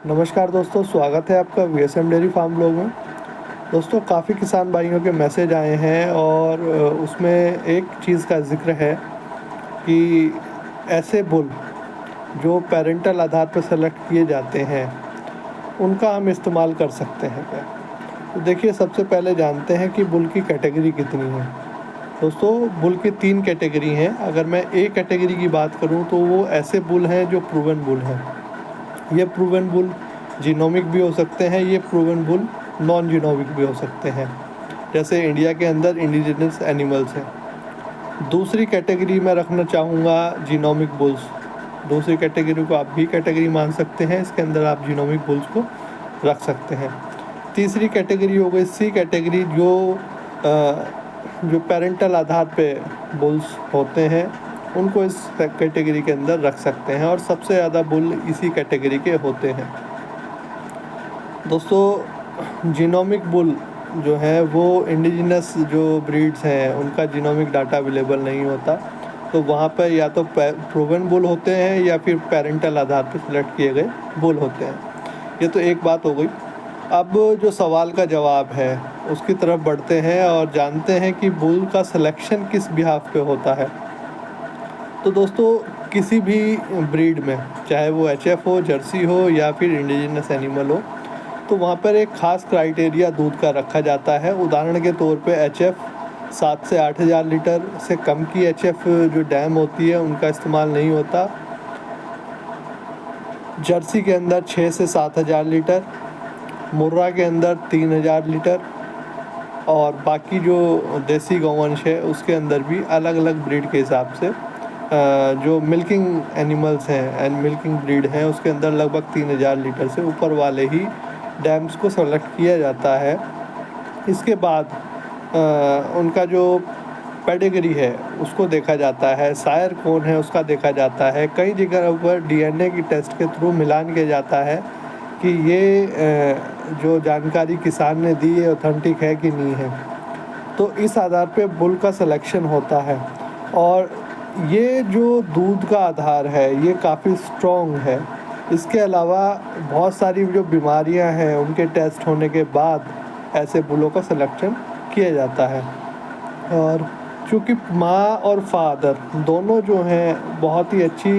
नमस्कार दोस्तों, स्वागत है आपका वीएसएम डेयरी फार्म ब्लॉग में। दोस्तों, काफ़ी किसान भाइयों के मैसेज आए हैं और उसमें एक चीज़ का ज़िक्र है कि ऐसे बुल जो पैरेंटल आधार पर सेलेक्ट किए जाते हैं, उनका हम इस्तेमाल कर सकते हैं क्या? तो देखिए, सबसे पहले जानते हैं कि बुल की कैटेगरी कितनी है। दोस्तों, बुल की 3 कैटेगरी हैं। अगर मैं ए कैटेगरी की बात करूँ तो वो ऐसे बुल हैं जो प्रूवन बुल हैं। ये प्रूवन बुल जीनोमिक भी हो सकते हैं, ये प्रूवन बुल नॉन जीनोमिक भी हो सकते हैं, जैसे इंडिया के अंदर इंडिजिनस एनिमल्स हैं। दूसरी कैटेगरी में रखना चाहूँगा जीनोमिक बुल्स। दूसरी कैटेगरी को आप बी कैटेगरी मान सकते हैं, इसके अंदर आप जीनोमिक बुल्स को रख सकते हैं। तीसरी कैटेगरी हो गई सी कैटेगरी, जो पेरेंटल आधार पे बुल्स होते हैं, उनको इस कैटेगरी के अंदर रख सकते हैं और सबसे ज़्यादा बुल इसी कैटेगरी के होते हैं। दोस्तों, जीनोमिक बुल जो है वो इंडिजिनस जो ब्रीड्स हैं उनका जीनोमिक डाटा अवेलेबल नहीं होता, तो वहाँ पर या तो प्रूवन बुल होते हैं या फिर पेरेंटल आधार पर सिलेक्ट किए गए बुल होते हैं। ये तो एक बात हो गई। अब जो सवाल का जवाब है उसकी तरफ बढ़ते हैं और जानते हैं कि बुल का सिलेक्शन किस बिहाफ पे होता है। तो दोस्तों, किसी भी ब्रीड में, चाहे वो एचएफ हो, जर्सी हो या फिर इंडिजिनस एनिमल हो, तो वहाँ पर एक ख़ास क्राइटेरिया दूध का रखा जाता है। उदाहरण के तौर पे एचएफ 7 से 8,000 लीटर से कम की एचएफ जो डैम होती है उनका इस्तेमाल नहीं होता। जर्सी के अंदर 6 से 7,000 लीटर, मुर्रा के अंदर 3,000 लीटर और बाकी जो देसी गौवंश है उसके अंदर भी अलग अलग ब्रीड के हिसाब से जो मिल्किंग एनिमल्स हैं एंड मिल्किंग ब्रीड हैं उसके अंदर लगभग 3,000 लीटर से ऊपर वाले ही डैम्स को सेलेक्ट किया जाता है। इसके बाद उनका जो पेडिग्री है उसको देखा जाता है, सायर कौन है उसका देखा जाता है। कई जगह पर डीएनए की टेस्ट के थ्रू मिलान किया जाता है कि ये जो जानकारी किसान ने दी है ऑथेंटिक है कि नहीं है। तो इस आधार पे बुल का सिलेक्शन होता है और ये जो दूध का आधार है ये काफ़ी स्ट्रॉन्ग है। इसके अलावा बहुत सारी जो बीमारियां हैं उनके टेस्ट होने के बाद ऐसे बुलों का सिलेक्शन किया जाता है। और चूँकि माँ और फादर दोनों जो हैं बहुत ही अच्छी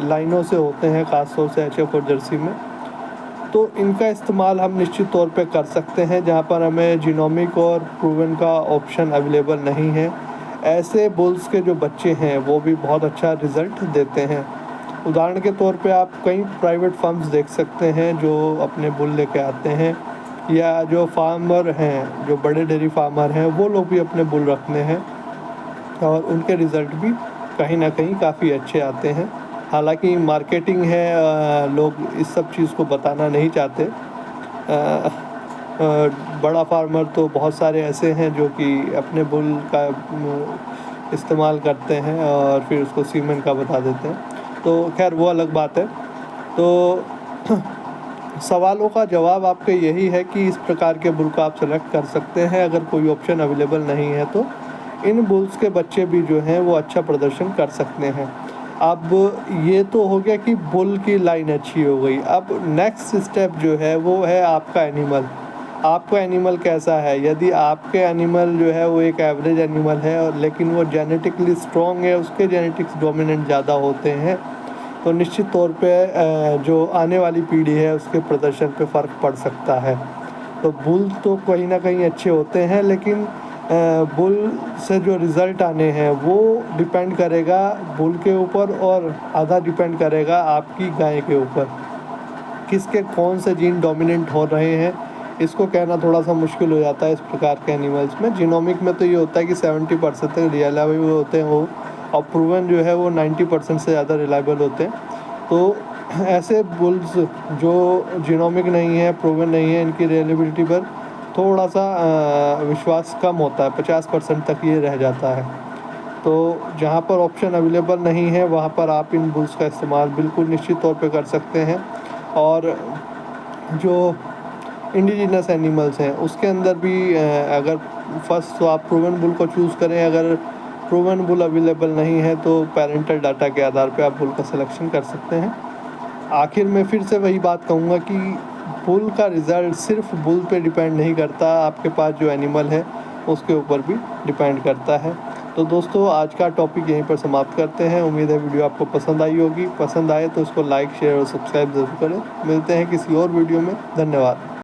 लाइनों से होते हैं, ख़ास तौर से एचएफ और जर्सी में, तो इनका इस्तेमाल हम निश्चित तौर पे कर सकते हैं जहाँ पर हमें जीनोमिक और प्रूवन का ऑप्शन अवेलेबल नहीं है। ऐसे बुल्स के जो बच्चे हैं वो भी बहुत अच्छा रिज़ल्ट देते हैं। उदाहरण के तौर पे आप कई प्राइवेट फार्म्स देख सकते हैं जो अपने बुल लेके आते हैं, या जो फार्मर हैं, जो बड़े डेयरी फार्मर हैं, वो लोग भी अपने बुल रखते हैं और उनके रिज़ल्ट भी कहीं ना कहीं काफ़ी अच्छे आते हैं। हालांकि मार्केटिंग है, लोग इस सब चीज़ को बताना नहीं चाहते। बड़ा फार्मर तो बहुत सारे ऐसे हैं जो कि अपने बुल का इस्तेमाल करते हैं और फिर उसको सीमेंट का बता देते हैं, तो खैर वो अलग बात है। तो सवालों का जवाब आपके यही है कि इस प्रकार के बुल को आप सेलेक्ट कर सकते हैं। अगर कोई ऑप्शन अवेलेबल नहीं है तो इन बुल्स के बच्चे भी जो हैं वो अच्छा प्रदर्शन कर सकते हैं। अब ये तो हो गया कि बुल की लाइन अच्छी हो गई। अब नेक्स्ट स्टेप जो है वो है आपका एनिमल। आपका एनिमल कैसा है? यदि आपके एनिमल जो है वो एक एवरेज एनिमल है और लेकिन वो जेनेटिकली स्ट्रॉन्ग है, उसके जेनेटिक्स डोमिनेंट ज़्यादा होते हैं, तो निश्चित तौर पे जो आने वाली पीढ़ी है उसके प्रदर्शन पे फ़र्क पड़ सकता है। तो बुल तो कहीं ना कहीं अच्छे होते हैं, लेकिन बुल से जो रिज़ल्ट आने हैं वो डिपेंड करेगा बुल के ऊपर और आधा डिपेंड करेगा आपकी गाय के ऊपर। किसके कौन से जीन डोमिनेंट हो रहे हैं इसको कहना थोड़ा सा मुश्किल हो जाता है इस प्रकार के एनिमल्स में। जीनोमिक में तो ये होता है कि 70% तक रिलायबल होते हैं वो, और प्रूवन जो है वो 90% से ज़्यादा रिलायबल होते हैं। तो ऐसे बुल्स जो जीनोमिक नहीं है, प्रूवन नहीं है, इनकी रिलायबिलिटी पर थोड़ा सा विश्वास कम होता है, 50% तक ये रह जाता है। तो जहाँ पर ऑप्शन अवेलेबल नहीं है वहाँ पर आप इन बुल्स का इस्तेमाल बिल्कुल निश्चित तौर पे कर सकते हैं। और जो इंडिजिनस एनिमल्स हैं उसके अंदर भी अगर फर्स्ट तो आप प्रूवन बुल को चूज़ करें। अगर प्रूवन बुल अवेलेबल नहीं है तो पेरेंटल डाटा के आधार पे आप बुल का सिलेक्शन कर सकते हैं। आखिर में फिर से वही बात कहूँगा कि बुल का रिज़ल्ट सिर्फ बुल पे डिपेंड नहीं करता, आपके पास जो एनिमल है उसके ऊपर भी डिपेंड करता है। तो दोस्तों आज का टॉपिक यहीं पर समाप्त करते हैं। उम्मीद है वीडियो आपको पसंद आई होगी। पसंद आए तो इसको लाइक शेयर और सब्सक्राइब ज़रूर करें। मिलते हैं किसी और वीडियो में। धन्यवाद।